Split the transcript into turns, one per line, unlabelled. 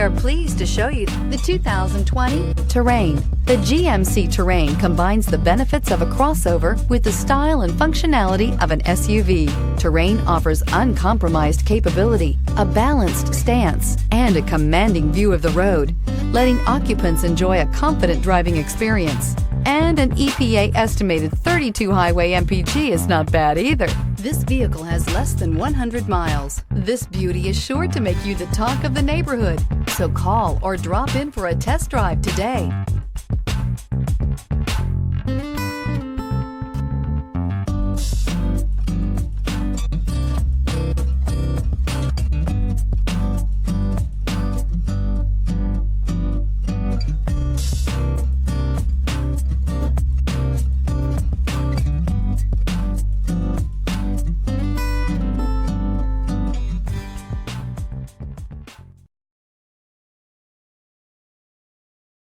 are pleased to show you the 2020 Terrain. The GMC Terrain combines the benefits of a crossover with the style and functionality of an SUV. Terrain offers uncompromised capability, a balanced stance, and a commanding view of the road, letting occupants enjoy a confident driving experience. And an EPA estimated 32 highway MPG is not bad either. This vehicle has less than 100 miles. This beauty is sure to make you the talk of the neighborhood. So call or drop in for a test drive today.